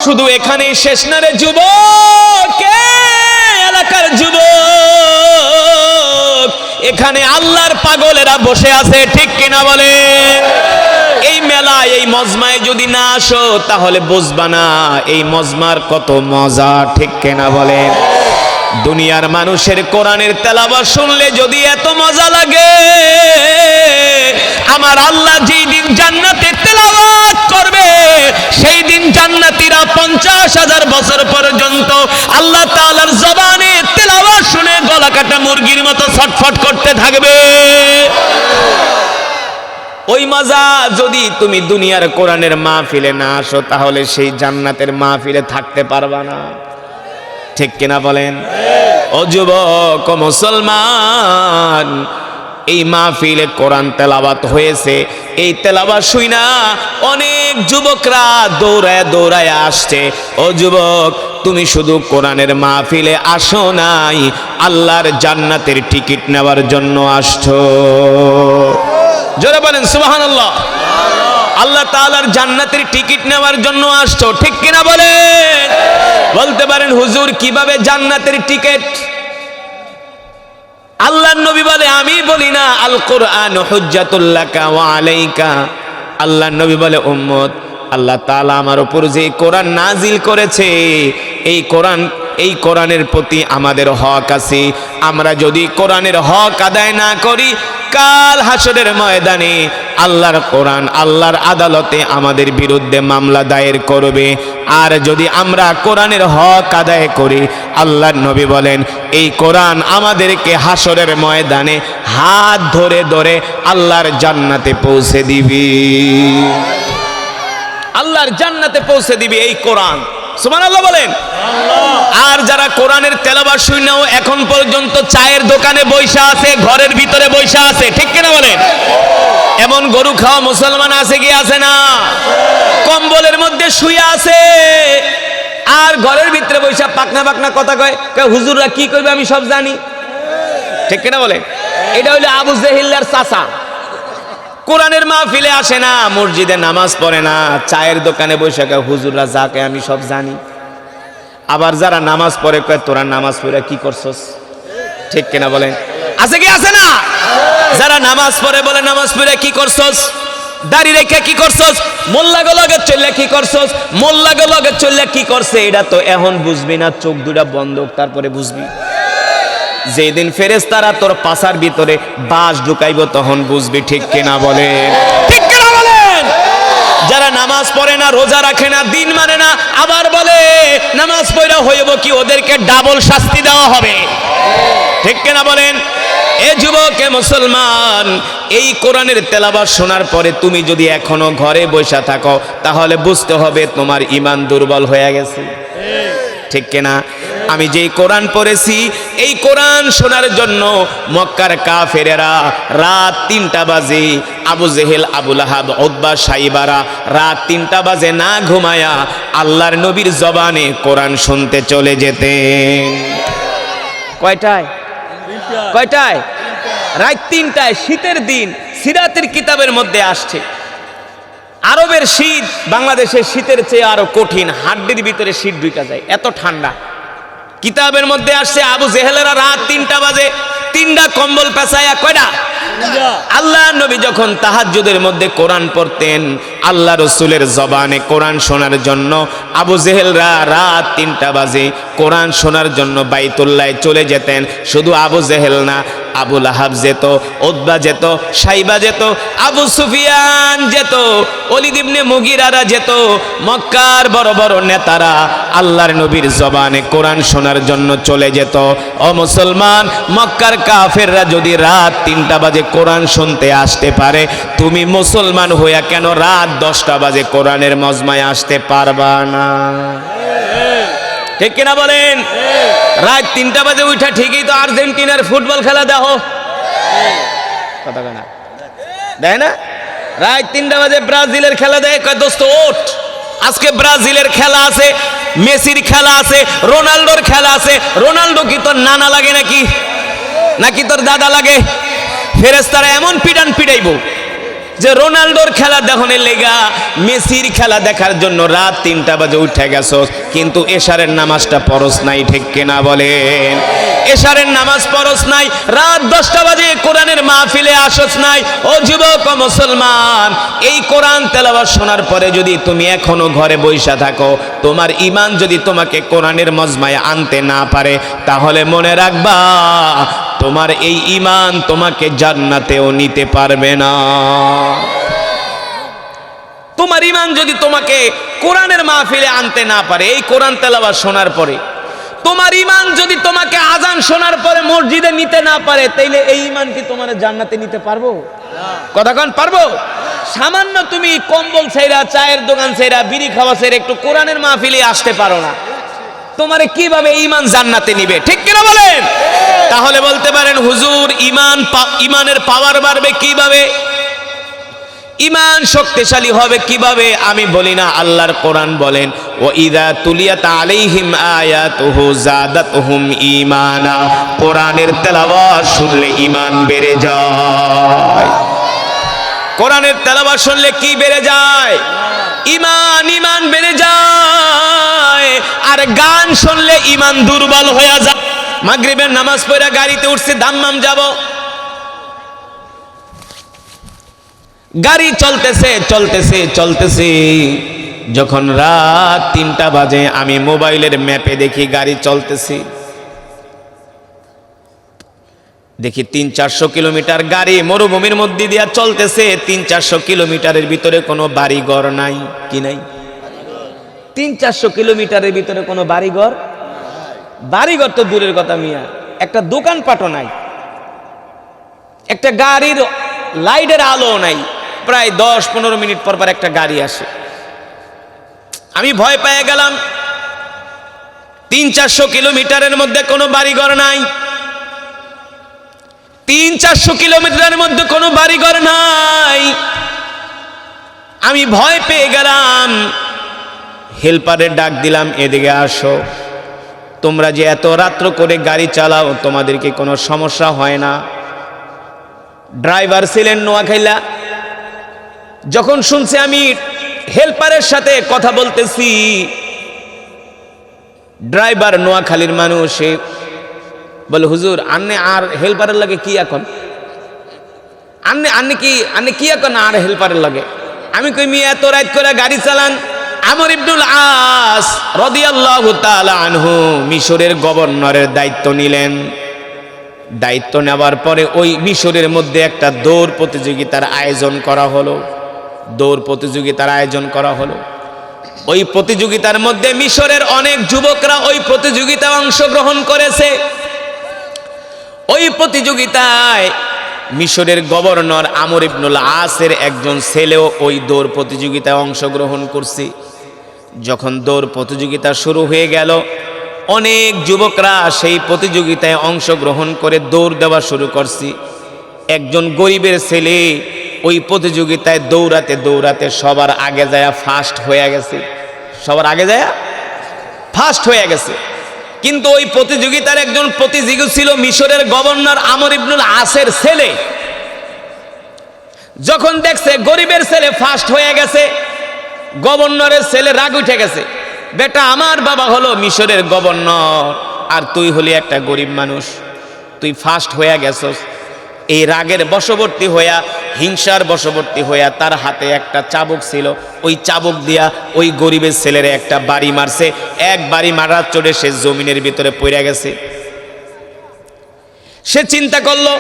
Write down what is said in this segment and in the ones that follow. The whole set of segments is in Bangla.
শুধু এখানেই শেষ না রে যুবক, এলাকার যুবক, এখানে আল্লাহর পাগলেরা বসে আছে, ঠিক কিনা বলে? এই মেলায় এই মজমায় যদি না আসো তাহলে বুঝবা না এই মজমার কত মজা, ঠিক কিনা বলে? দুনিয়ার মানুষের কোরআনের তেলাওয়াত শুনলে যদি এত মজা লাগে, আমার আল্লাহ যেই দিন জান্নাতে তেলাওয়াত করবে সেই দিন জান্নাতীরা 50,000 বছর পর্যন্ত আল্লাহ তাআলার জবানে তেলাওয়াত শুনে গলা কাটা মুরগির মতো ছটফট করতে থাকবে। ওই মজা যদি তুমি দুনিয়ার কোরআনের মাহফিলে না আসো তাহলে সেই জান্নাতের মাহফিলে থাকতে পারবা না, ঠিক কিনা বলেন? ও যুবক, ও মুসলমান, এই মাহফিলে কোরআন তেলাওয়াত হয়েছে, এই তেলাওয়াত শুইনা অনেক যুবকরা দৌড়ায় দৌড়ায় আসছে। ও যুবক, তুমি শুধু কোরআনের মাহফিলে আসো নাই, আল্লাহর জান্নাতের টিকিট নেওয়ার জন্য আসছো। জোরে বলেন সুবহানাল্লাহ। আল্লাহ তাআলার জান্নাতের টিকিট নেওয়ার জন্য আসছো, ঠিক কিনা বলেন? বলতে পারেন হুজুর কিভাবে জান্নাতের টিকিট? আল্লাহর নবী বলে, আমি বলি না আল কোরআন হুজ্জাতুল লাকা ওয়া আলাইকা। আল্লাহর নবী বলে, উম্মত, আল্লাহ তাআলা আমার উপর যে কোরআন নাজিল করেছে, এই কোরআনের প্রতি আমাদের হক আছে। আমরা যদি কোরআনের হক আদায় না করি, কাল হাসরের ময়দানে আল্লাহর কোরআন আল্লাহর আদালতে আমাদের বিরুদ্ধে মামলা দায়ের করবে। আর যদি আমরা কোরআনের হক আদায় করি, আল্লাহর নবী বলেন এই কোরআন আমাদেরকে হাসরের ময়দানে হাত ধরে ধরে আল্লাহর জান্নাতে পৌঁছে দিবি, আল্লাহর জান্নাতে পৌঁছে দিবি এই কোরআন। সুবহানাল্লাহ বলেন। আর যারা কোরআনের তেলাওয়াত শুনেও এখন পর্যন্ত চায়ের দোকানে বৈশা আছে, ঘরের ভিতরে বৈশা আছে, ঠিক কিনা বলেন? এমন গরু খাওয়া মুসলমান আছে কি আছে না? কম্বলের মধ্যে শুয়ে আছে আর ঘরের ভিতরে বৈশা পাকনা পাকনা কথা কয়, হুজুররা কি করবে আমি সব জানি, ঠিক কিনা বলেন? এটা হইলো আবু জেহিল্লার চাচা। কোরআনের মাহফিলে আসে না, মসজিদে নামাজ পড়ে না, চায়ের দোকানে বসে কয় হুজুররা যাকে আমি সব জানি। আবার যারা নামাজ পড়ে কয় তোরা নামাজ পড়ে কি করছস, ঠিক কিনা বলেন? আছে কি আছে না? যারা নামাজ পড়ে বলে নামাজ পড়ে কি করছস, দাড়ি রেখে কি করছস, মোল্লাগো লগে চললে কি করছস, মোল্লাগো লগে চললে কি করছে, এটা তো এখন বুঝবি না, চোখ দুটা বন্ধ তারপরে বুঝবি। যেদিন ফেরেশতারা তোর পাছার ভিতরে বাঁশ ঢুকাইব তখন বুঝবি, ঠিক কিনা বলেন? ঠিক কিনা বলেন? যারা নামাজ পড়ে না, রোজা রাখে না, দিন মানে না, আবার বলে নামাজ পড়া হইব কি, ওদেরকে ডাবল শাস্তি দেওয়া হবে, ঠিক কিনা বলেন? এ যুবক, এ মুসলমান, এই কোরআনের তেলাওয়াত শোনার পরে তুমি যদি এখনো ঘরে বসে থাকো তাহলে বুঝতে হবে তোমার ঈমান দুর্বল হয়ে গেছে, ঠিক কিনা? আমি যেই কোরআন পড়েছি এই কোরআন শোনার জন্য মক্কার কাফেরেরা রাত 3টা বাজে, আবু জেহেল, আবু লাহাব, উতবা, সাইবারা রাত 3টা বাজে না ঘুমায়া আল্লাহর নবীর জবানে কোরআন শুনতে চলে যেতেন। কয়টায়? কয়টায়? রাত 3টায়, শীতের দিন। সিরাতের কিতাবের মধ্যে আসছে আরবের শীত বাংলাদেশের শীতের চেয়ে আরো কঠিন, হাড্ডির ভিতরে শীত ঢুকে যায়, এত ঠান্ডা। কিতাবের মধ্যে আসছে আবু জেহেলেরা রাত 3টা বাজে 3টা কম্বল পেঁচায়া, কয়টা? আল্লাহ নবী যখন তাহাজ্জুদের মধ্যে কোরআন পড়তেন, আল্লাহ রসুলের জবানে কোরআন শোনার জন্য আবু জেহেলরা রাত 3টা বাজে কোরআন শোনার জন্য বাইতুল্লাহ চলে যেতেন। শুধু আবু জেহেল না, আবু লাহাব যেত, উতবা যেত, সাইবা যেত, আবু সুফিয়ান যেত, ওলীদ ইবনে মুগীরারা যেত, মক্কার বড় বড় নেতারা আল্লাহর নবীর জবানে কোরআন শোনার জন্য চলে যেত। ও মুসলমান, মক্কার কাফেররা যদি রাত 3টা বাজে কোরআন শুনতে আসতে পারে, তুমি মুসলমান হইয়া কেন রাত 10টা বাজে কোরআনের মজমায় আসতে পারবা না, ঠিক কিনা বলেন? রাত 3টা বাজে উঠা ঠিকই তো আর্জেন্টিনার ফুটবল খেলা দেখো, কথা কয় না, দেয় না? রাত 3টা বাজে ব্রাজিলের খেলা দেয়, কয় দোস্ত ওঠ, আজকে ব্রাজিলের খেলা আছে, মেসির খেলা আছে, রোনাল্ডোর খেলা আছে। রোনাল্ডো কি তোর নানা লাগে নাকি, নাকি তোর দাদা লাগে? ফেরেশতারা এমন পিটান পিটাইব, যে রোনাল্ডোর খেলা দেখানোর লেগা, মেসির খেলা দেখার জন্য রাত 3টা বাজে উঠে গেছস, কিন্তু এশারের নামাজটা পরশ নাই, ঠিক কিনা বলেন? এশারের নামাজ পরশ নাই, রাত 10টা বাজে কোরআনের মাহফিলে আসছ নাই। ও যুবক ও মুসলমান, এই কোরআন তেলাওয়াত শোনার পরে যদি তুমি এখনো ঘরে বসে থাকো, তোমার ঈমান যদি তোমাকে কোরআনের মজমায় আনতে না পারে, তাহলে মনে রাখবা তোমার এই ঈমান তোমাকে জান্নাতেও নিতে পারবে না। তোমার ঈমান যদি তোমাকে কোরআনের মাহফিলে আনতে না পারে, এই কোরআন তেলাওয়াত শোনার পরে, তোমার ঈমান যদি তোমাকে আজান শোনার পরে মসজিদে নিতে না পারে, তাইলে এই ঈমান কি তোমার জান্নাতে নিতে পারবো? কতক্ষণ পারবো? সামান্য তুমি কম্বল ছেড়া, চায়ের দোকান ছেড়া, বিড়ি খাওয়া ছেড়া একটু কোরআনের মাহফিলে আসতে পারো না, তোমারে কিভাবে ঈমান জান্নাতে নিবে? ঠিক কিনা বলেন? তাহলে বলতে পারেন হুজুর ঈমানের পাওয়ার বাড়বে কিভাবে, ঈমান শক্তিশালী হবে কিভাবে? আমি বলি না, আল্লাহর কোরআন বলেন ওয়া ইযা তুলিয়াত আলাইহিম আয়াতুহু যাদাতুহুম ঈমানা, কোরআনের তেলাওয়াত শুনলে ঈমান বেড়ে যায়। কোরআনের তেলাওয়াত শুনলে কি বেড়ে যায়? ঈমান বেড়ে যায়। আর গান শুনলে ঈমান দুর্বল হয়ে যায়। মাগরিবের নামাজ পড়ে গাড়িতে উঠছে, দাম্মাম যাব, গাড়ি চলতেছে, যখন রাত 3টা বাজে আমি মোবাইলের ম্যাপে দেখি গাড়ি চলতেছি, দেখি 300-400 কিলোমিটার গাড়ি মরুভূমির মধ্যে দিয়া চলতেছে। 300-400 কিলোমিটারের ভিতরে কোনো বাড়িঘর নাই, কি নাই? 300-400 কিলোমিটারের ভিতরে কোনো বাড়িঘর তো দূরের কথা মিয়া, একটা দোকানপাটও নাই, একটা গাড়ির লাইটের আলো নাই। প্রায় 10-15 মিনিট পর পর একটা গাড়ি আসে। আমি ভয় পেয়ে গেলাম, 300-400 কিলোমিটারের মধ্যে কোনো বাড়িঘর নাই, 300-400 কিলোমিটারের মধ্যে কোনো বাড়িঘর নাই। আমি ভয় পেয়ে গেলাম, হেল্পারের ডাক দিলাম, এদিকে আসো, তোমরা যে এত রাত্র করে গাড়ি চালাও, তোমাদেরকে কোনো সমস্যা হয় না? ড্রাইভার ছিলেন নোয়াখাইলা। যখন শুনছে আমি হেল্পারের সাথে কথা বলতেছি, ড্রাইভার নোয়াখালীর মানুষ, বলে হুজুর আন্নে আর হেল্পারের লাগে কি এখন? আন্নে কি এখন আর হেল্পারের লাগে? আমি কই মি এত রাত করে গাড়ি চালান। আমর ইবনুল আস রাদিয়াল্লাহু তাআলা আনহু মিশরের গভর্নরের দায়িত্ব নিলেন। দায়িত্ব নেওয়ার পরে ওই মিশরের মধ্যে একটা দৌড় প্রতিযোগিতার আয়োজন করা হলো। ওই প্রতিযোগিতার মধ্যে মিশরের অনেক যুবকরা ওই প্রতিযোগিতায় অংশগ্রহণ করেছে। ওই প্রতিযোগিতায় মিশরের গভর্নর আমর ইবনুল আসের একজন ছেলেও ওই দৌড় প্রতিযোগিতায় অংশগ্রহণ করছে। যখন দৌড় প্রতিযোগিতা শুরু হয়ে গেল, অনেক যুবকরা সেই প্রতিযোগিতায় অংশগ্রহণ করে দৌড় দেওয়া শুরু করছে। একজন গরিবের ছেলে ওই প্রতিযোগিতায় দৌড়াতে সবার আগে যায় ফার্স্ট হয়ে গেছে। কিন্তু ওই প্রতিযোগিতার একজন প্রতিযোগী ছিল মিশরের গভর্নর আমর ইবনুল আসের ছেলে। যখন দেখছে গরিবের ছেলে ফার্স্ট হয়ে গেছে, গভর্নরের ছেলে রাগ উঠে গেছে, বেটা আমার বাবা হলো মিশরের গভর্নর আর তুই হলি একটা গরিব মানুষ, তুই ফার্স্ট হয়ে গেছস। এই রাগের বশবর্তী হইয়া, হিংসার বশবর্তী হইয়া তার হাতে একটা চাবুক ছিল, ওই চাবুক দিয়া ওই গরিবের ছেলের একটা বাড়ি মারছে। এক বাড়ি মারার চড়ে সে জমিনের ভিতরে পড়ে গেছে। সে চিন্তা করলো,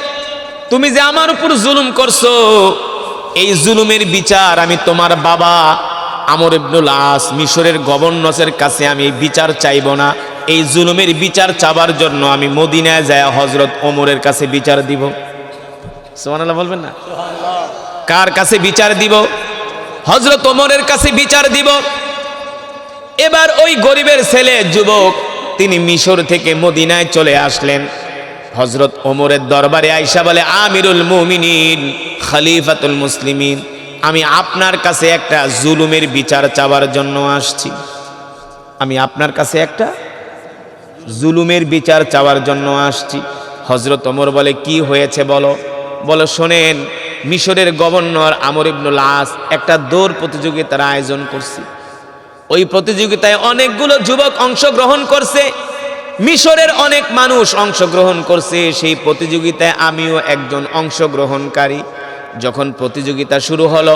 তুমি যে আমার উপর জুলুম করছো, এই জুলুমের বিচার আমি তোমার বাবা আমর ইবনুল আস মিশরের গভর্নরের কাছে আমি বিচার চাইব না। এই জুলুমের বিচার চাবার জন্য আমি মদিনায় যায় হযরত ওমরের কাছে বিচার দিব। সুবহানাল্লাহ বলবেন না? কার কাছে বিচার দিব? হযরত ওমরের কাছে বিচার দিব। এবার ওই গরিবের ছেলে যুবক তিনি মিশর থেকে মদিনায় চলে আসলেন। হযরত ওমরের দরবারে আয়েশা বলে, আমিরুল মুমিনিন, খলিফাতুল মুসলিমিন, আমি আপনার কাছে একটা জুলুমের বিচার চাওয়ার জন্য আসছি। হযরত ওমর বলে, কি হয়েছে বলো। শোনেন, মিশরের গভর্নর আমর ইবনুল আস একটা দৌড় প্রতিযোগিতার আয়োজন করছে। ওই প্রতিযোগিতায় অনেকগুলো যুবক অংশগ্রহণ করছে, মিশরের অনেক মানুষ অংশগ্রহণ করছে। সেই প্রতিযোগিতায় আমিও একজন অংশগ্রহণকারী। যখন প্রতিযোগিতা শুরু হলো,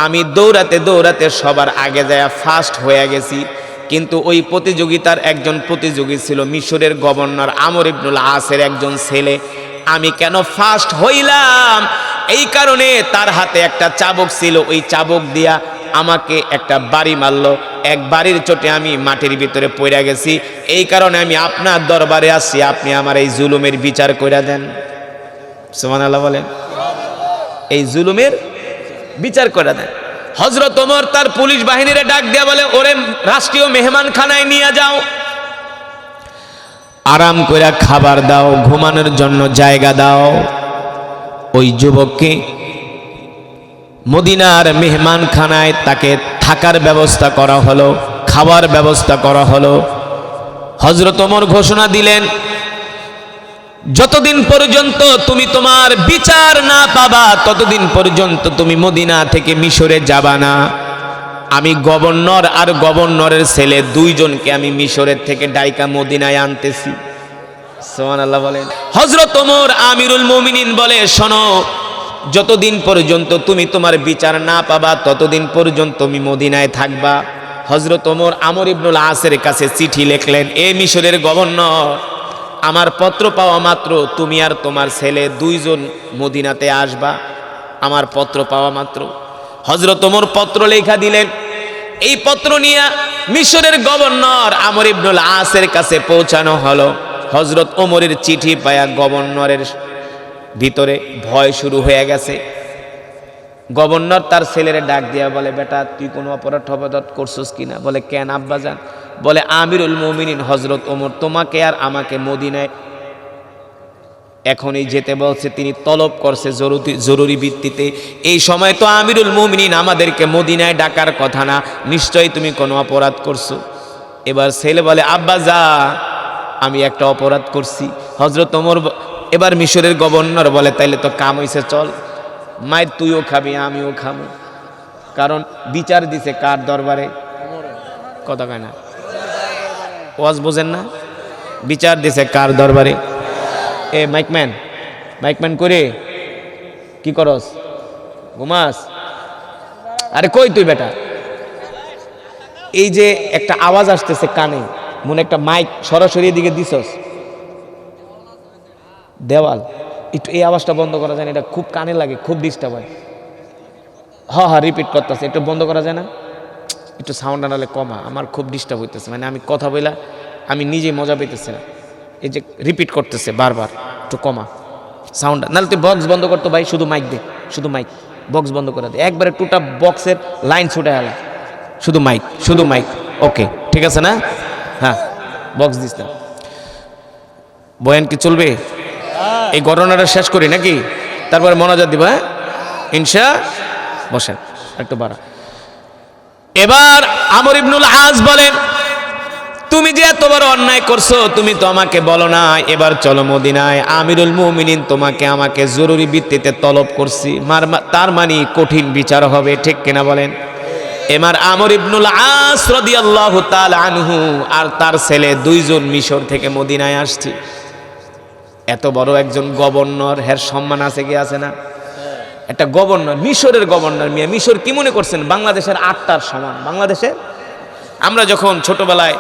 আমি দৌড়াতে দৌড়াতে সবার আগে যায় ফার্স্ট হয়ে গেছি। কিন্তু ওই প্রতিযোগিতার একজন প্রতিযোগী ছিল মিশরের গভর্নর আমর ইবনুল আসের একজন ছেলে। আমি কেন ফার্স্ট হইলাম? এই কারণে তার হাতে একটা চাবুক ছিল, ওই চাবুক দিয়া আমাকে একটা বাড়ি মারলো। এক বাড়ির চোটে আমি মাটির ভিতরে পড়ে গেছি। এই কারণে আমি আপনার দরবারে আসছি, আপনি আমার এই জুলুমের বিচার কইরা দেন। সুবহানাল্লাহ বলেন। এই জুলুমের বিচার করে দেন। হযরত ওমর তার পুলিশ বাহিনীরে ডাক দিয়া বলে, ওরে রাষ্ট্রীয় মেহমানখানায় নিয়ে যাও, আরাম কইরা খাবার দাও, ঘুমানোর জন্য জায়গা দাও। ওই যুবককে মদিনার মেহমানখানায় তাকে থাকার ব্যবস্থা করা হলো, খাবার ব্যবস্থা করা হলো। হযরত ওমর ঘোষণা দিলেন, যতদিন পর্যন্ত তুমি তোমার বিচার না পাবা ততদিন পর্যন্ত তুমি মদিনা থেকে মিশরে যাবা না। আমি গভর্নর আর গভর্নরের ছেলে দুইজনকে আমি মিশরের থেকে ডাইকা মদিনায় আনতেছি। সুবহানাল্লাহ বলেন। হযরত ওমর আমিরুল মুমিনিন বলে, শোনো, যতদিন পর্যন্ত তুমি তোমার বিচার না পাবা ততদিন পর্যন্ত তুমি মদিনায় থাকবা। হযরত ওমর আমর ইবনুল আসের কাছে চিঠি লিখলেন, এ মিশরের গভর্নর, আমার পত্র পাওয়া মাত্র তুমি আর তোমার ছেলে দুইজন মদিনাতে আসবা। আমার পত্র পাওয়া মাত্র হযরত ওমর পত্র লেখা দিলেন। এই পত্র নিয়ে মিশরের গভর্নর আমর ইবনুল আসের কাছে পৌঁছানো হলো। হযরত ওমরের চিঠি পায়া গভর্নরের ভিতরে ভয় শুরু হয়ে গেছে। গভর্নর তার ছেলেরে ডাক দিয়া বলে, বেটা তুই কোনো অপরাধ করছিস কিনা? বলে, কেন আব্বাজান? বলে, আমিরুল মুমিনিন হযরত ওমর তোমাকে আর আমাকে মদিনায় এখনই যেতে বলছে, তিনি তলব করছে জরুরি ভিত্তিতে। এই সময় তো আমিরুল মুমিনিন আমাদেরকে মদিনায় ডাকার কথা না, নিশ্চয়ই তুমি কোনো অপরাধ করছো। এবার ছেলে বলে, আব্বাজা আমি একটা অপরাধ করছি। হযরত ওমর এবার মিশরের গভর্নর বলে, তাইলে তো কাম হইছে, চল মায়ের তুইও খাবি আমিও খাবো। কারণ বিচার দিছে কার দরবারে? কথা কয় না, ওয়াজ বোঝেন না? বিচার দিছে কার দরবারে? এ মাইকম্যান করে কি করস? ঘুমাস? আরে কই তুই বেটা? এই যে একটা আওয়াজ আসতেছে কানে, মনে একটা মাইক সরাসরি এদিকে দিছস, দেওয়াল, একটু এই আওয়াজটা বন্ধ করা যায় না? এটা খুব কানে লাগে, খুব ডিস্টার্ব হয়। হ্যাঁ রিপিট করতেছে, একটু বন্ধ করা যায় না? একটু সাউন্ড আনালে কমা, আমার খুব ডিস্টার্ব হইতেছে। মানে আমি কথা বলা আমি নিজে মজা পেতেছি না, এই যে রিপিট করতেছে বারবার, একটু কমা সাউন্ড। নাহলে তুই বক্স বন্ধ করতো ভাই, শুধু মাইক দে, শুধু মাইক, বক্স বন্ধ করে দে, একবারে টুটা বক্সের লাইন ছুটে গেলা, শুধু মাইক। ওকে ঠিক আছে না? হ্যাঁ বক্স দিস না। বয়ান কি চলবে? এই ঘটনাটা শেষ করি নাকি? তারপরে মনোযোগ দিব। হ্যাঁ ইনশা। বসেন একটু বাড়া। এবার আমর ইবনুল আস বলেন, তুমি যে এত বড় অন্যায় করছো তুমি তো আমাকে বলো না, এবার চলো মদিনায়। আমিরুল মুমিনিন তোমাকে আমাকে জরুরি ভিত্তিতে তলব করছি, তার মানে কঠিন বিচার হবে, ঠিক কিনা বলেন? এবার আমর ইবনুল আস রাদিয়াল্লাহু তাআলা আনহু আর তার ছেলে দুইজন মিশর থেকে মদিনায় আসছে। এত বড় একজন গভর্নর, হের সম্মান আছে কি আছে না? একটা গভর্নর, মিশরের গভর্নর। মিশর কি মনে করছেন বাংলাদেশের 8টার সমান? বাংলাদেশের আমরা যখন ছোটবেলায়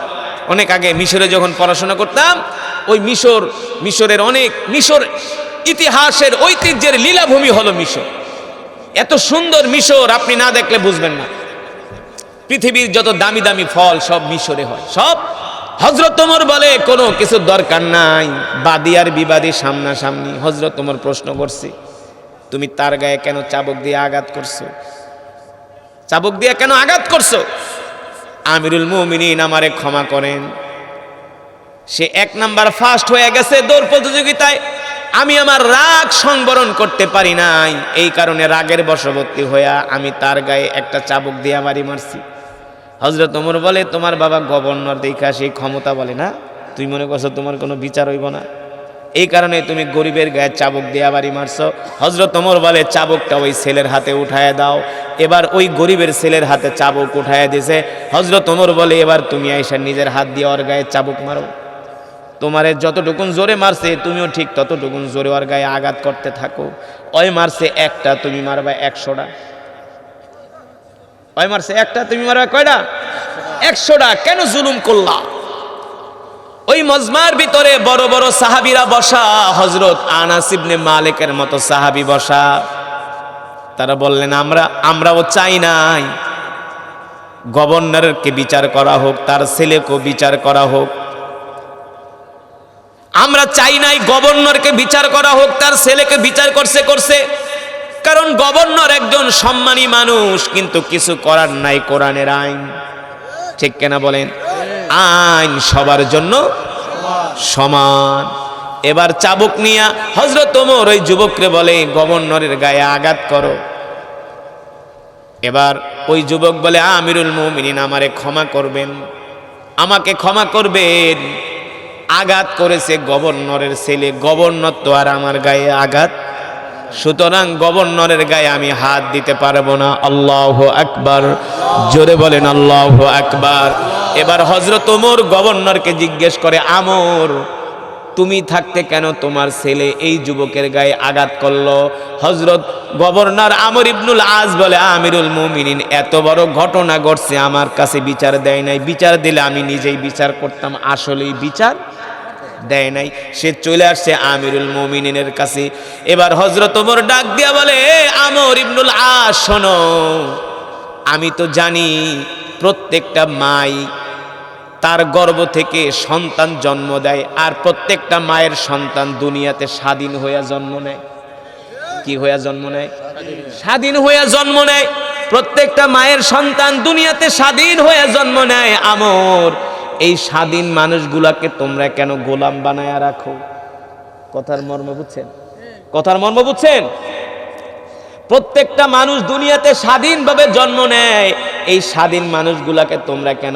অনেক আগে মিশরে যখন পড়াশোনা করতাম, ওই মিশরের মিশর ইতিহাসের ঐতিহ্যের লীলাভূমি হলো মিশর। এত সুন্দর মিশর আপনি না দেখলে বুঝবেন না। পৃথিবীর যত দামি দামি ফল সব মিশরে হয়, সব। হযরত ওমর বলে, কোনো কিছু দরকার নাই, বাদী আর বিবাদী সামনাসামনি। হযরত ওমর প্রশ্ন করছে, তুমি তার গায়ে কেন চাবুক দিয়ে আঘাত করছো? চাবুক দিয়ে কেন আঘাত করছো? আমিরুল মুমিনিন আমারে ক্ষমা করেন, সে 1 নাম্বার ফার্স্ট হয়ে গেছে দৌড় প্রতিযোগিতায়, আমি আমার রাগ সংবরণ করতে পারি নাই, এই কারণে রাগের বশবর্তী হইয়া আমি তার গায়ে একটা চাবুক দিয়ে বাড়ি মারছি। হযরত ওমর বলে, তোমার বাবা গভর্নর দেখা সেই ক্ষমতা বলে না, তুই মনে করছো তোমার কোনো বিচার হইব না? এই কারণে তুমি গরিবের গায়ে চাবুক দিয়া বাড়ি মারছো। হযরত ওমর বলে চাবুকটা ওই ছেলের হাতে উঠায় দাও। এবার ওই গরিবের ছেলের হাতে চাবুক উঠায় দিয়েছে। হযরত ওমর বলে এবার তুমি আইসা নিজের হাত দিয়ে ওর গায়ে চাবুক মারো। তোমারে যতটুকুন জোরে মারছে তুমিও ঠিক ততটুকুন জোরে ওর গায়ে আঘাত করতে থাকো। ওই মারছে একটা, তুমি মারবা 100টা। ওই মারছে একটা, তুমি মারবা কয়টা? 100টা। কেন জুলুম করলা? ওই মজমার ভিতরে বড় বড় সাহাবীরা বসা, হযরত আনাস ইবনে মালিকের মতো সাহাবী বসা। তারা বললেন আমরাও চাই নাই গভর্নরকে বিচার করা হোক, তার ছেলেকে বিচার করা হোক। আমরা চাই নাই গভর্নরকে বিচার করা হোক, তার ছেলেকে বিচার করছে। কারণ গভর্নর একজন সম্মানী মানুষ, কিন্তু কিছু করার নাই, কোরআনের আইন। ঠিক কিনা বলেন? আইন সবার জন্য সমান। এবার চাবুক নিয়া হযরত ওমর ওই যুবককে বলে গভর্নরের গায়ে আঘাত করো। এবার ওই যুবক বলে আমিরুল মুমিনিন আমারে ক্ষমা করবেন, আমাকে ক্ষমা করবেন। আঘাত করেছে গভর্নরের ছেলে, গভর্নর তো আর আমার গায়ে আঘাত, সুতরাং গভর্নরের গায়ে আমি হাত দিতে পারবো না। আল্লাহু আকবার, জোরে বলেন আল্লাহু আকবার। এবার হযরত ওমর গভর্নরকে জিজ্ঞেস করে, আমর তুমি থাকতে কেন তোমার ছেলে এই যুবকের গায়ে আঘাত করলো? হযরত গভর্নর আমর ইবনুল আস বলে আমিরুল মুমিনিন এত বড় ঘটনা ঘটছে, আমার কাছে বিচার দেয় নাই, বিচার দিলে আমি নিজেই বিচার করতাম, আসলেই বিচার দেয় নাই। সে চলে আসছে আমিরুল মুমিনিনের কাছে। এবার হযরত ওমর ডাক দিয়া বলে আমর ইবনুল আস শোনো, আমি তো জানি প্রত্যেকটা মাই তার গর্ভ থেকে সন্তান জন্ম দেয়, আর প্রত্যেকটা মায়ের সন্তান দুনিয়াতে স্বাধীন হইয়া জন্ম নেয়। কি হইয়া জন্ম নেয়? স্বাধীন হইয়া জন্ম নেয়। প্রত্যেকটা মায়ের সন্তান দুনিয়াতে স্বাধীন হইয়া জন্ম নেয়। আমর এই স্বাধীন মানুষগুলাকে তোমরা কেন গোলাম বানায়া রাখো? কথার মর্ম বুঝছেন? কথার মর্ম বুঝছেন? প্রত্যেকটা মানুষ দুনিয়াতে স্বাধীনভাবে জন্ম নেয়, এই স্বাধীন মানুষগুলাকে তোমরা কেন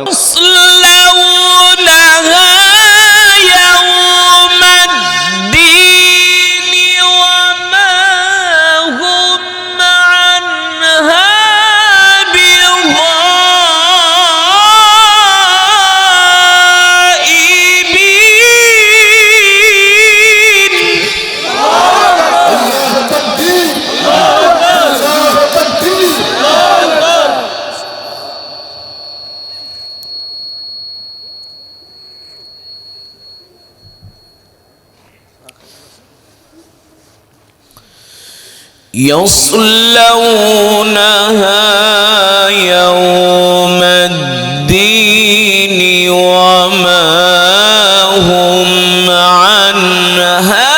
يصلونها يوم الدين وما هم عنها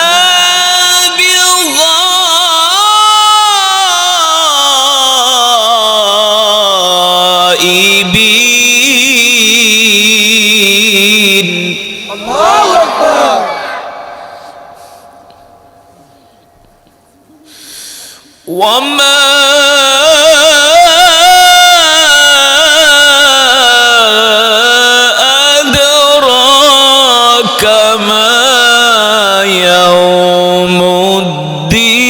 بغائبين. الله أكبر. وما أدراك ما يوم الدين.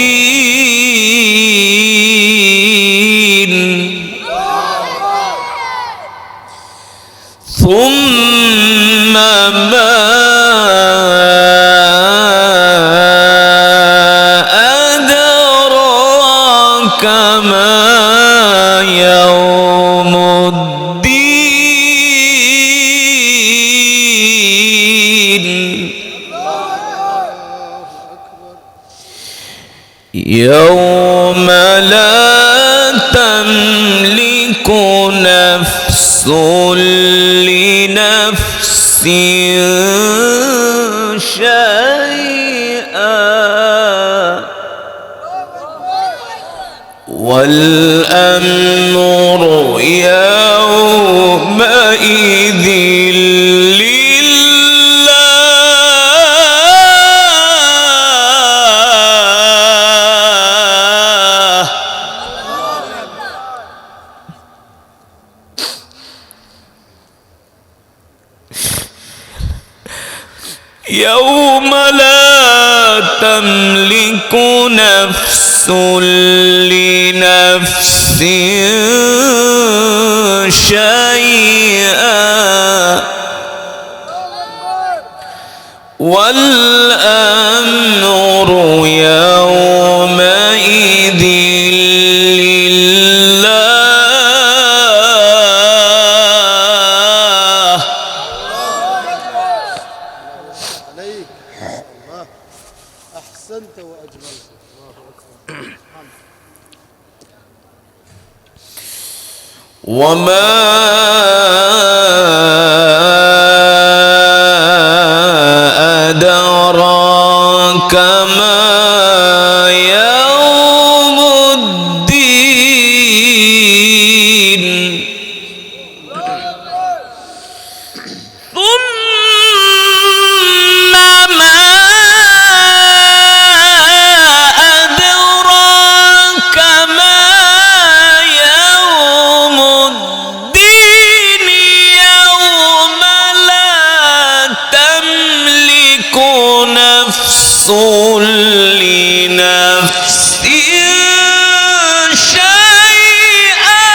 ثم ما كما يوم الدين. يوم لا تملك نفس لنفس شيئا والأمر يومئذ لله. يوم لا تملك نفس لنفس شيئا والأمر يومئذ لله. عليك الله أحسنت وأجملت. وما أدراك ما يوم الدين ثم ما أدراك ما يوم الدين يوم لا تملك نفس لنفس شيئا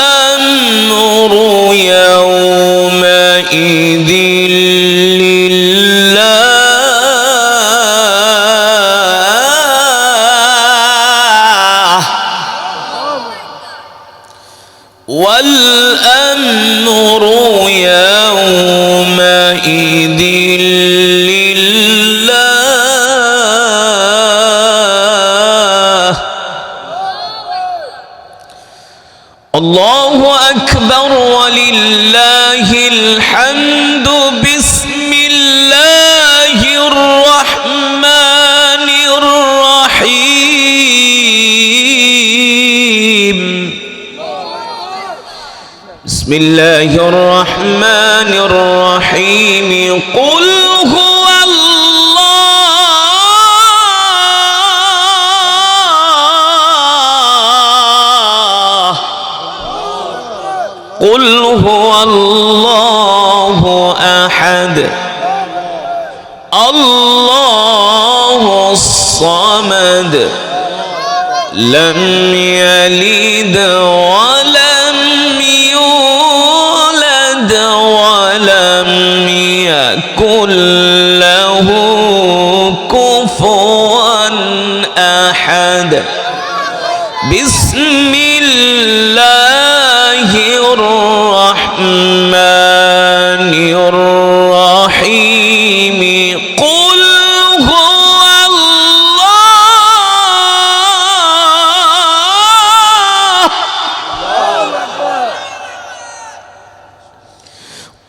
والأمر يومئذ لله. والأمر يومئذ لله. الله أكبر ولله الحمد. بسم الله الرحمن الرحيم. بسم الله الرحمن الرحيم. قل هو الله قل هو الله أحد الله الصمد لم يلد ولم يولد ولم يكن له كفوا أحد. بسم الله الرحمن الرحيم. قل هو الله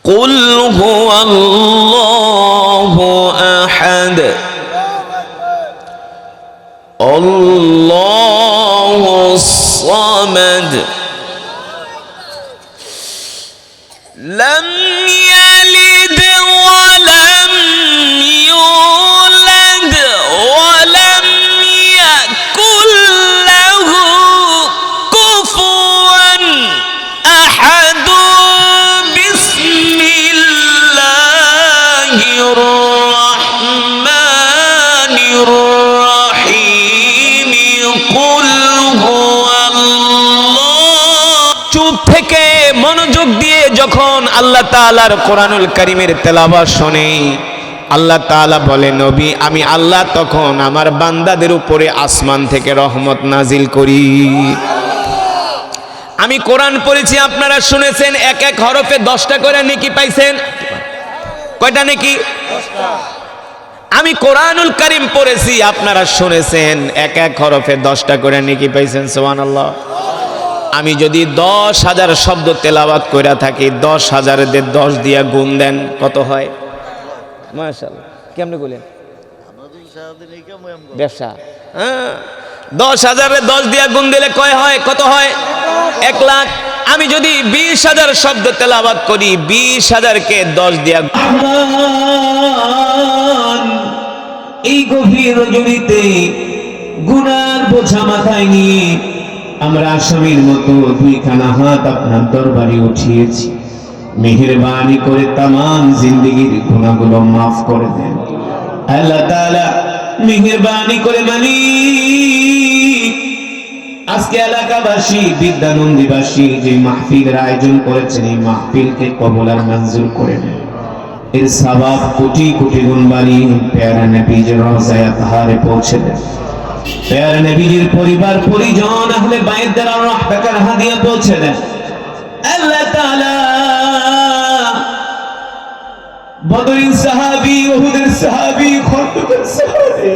قل هو الله أحد الله الصمد لم يلد ولم يولد ولم يكن له كفوا أحد. بسم الله الرحمن الرحيم. قل هو الله. চুপ থেকে মনোযোগ দিয়ে যখন আল্লাহ তাআলার কোরআনুল কারীমের তেলাওয়াত শুনে আল্লাহ তাআলা বলে, নবী আমি আল্লাহ তখন আমার বান্দাদের উপরে আসমান থেকে রহমত নাজিল করি। আমি কোরআন পড়েছি, আপনারা শুনেছেন, এক এক হরফে 10টা করে নেকি পাইছেন। কয়টা নেকি? 10টা। আমি কোরআনুল কারীম পড়েছি, আপনারা শুনেছেন, এক এক হরফে 10টা করে নেকি পাইছেন। সুবহানাল্লাহ। আমি যদি 10,000 শব্দ তেলাওয়াত কইরা থাকি, 10,000 এর 10 দিয়া গুণ দেন, কত হয়? মাশাআল্লাহ। কেমনে বলেন? ব্যবসা। হ্যাঁ, 10,000 এর 10 দিয়া গুণ দিলে কয় হয়? কত হয়? 1 লাখ। আমি যদি 20,000 শব্দ তেলাওয়াত করি, 20,000 কে 10 দিয়া, এই গভীর রজনীতে গুনার বোঝা মাথায় নিয়ে আমরা আসামির মতো দুইখানা হাত আপনার দরবারে উঠিয়েছি, মেহেরবানি করে তামাম জিন্দেগির গুনাহগুলো মাফ করে দেন আল্লাহ তাআলা। মেহেরবানি করে মালিক, আজকে এলাকাবাসী বিদ্যানন্দীবাসী যে মাহফিলের আয়োজন করেছেন, এই মাহফিলকে কবুল আর মঞ্জুর করে নেন। এর সওয়াব কোটি কোটি গুণ বাড়িয়ে প্যারা নবীজির রওজায়ে আতহারে পৌঁছে দেন। প্যারা নবীজির পরিবার পরিজন আহলে বাইতদের আরওয়াহ টাকার হাদিয়া পৌঁছে দেন আল্লাহ তাআলা। বদরের সাহাবী, উহুদের সাহাবী, খন্দকের সাহাবী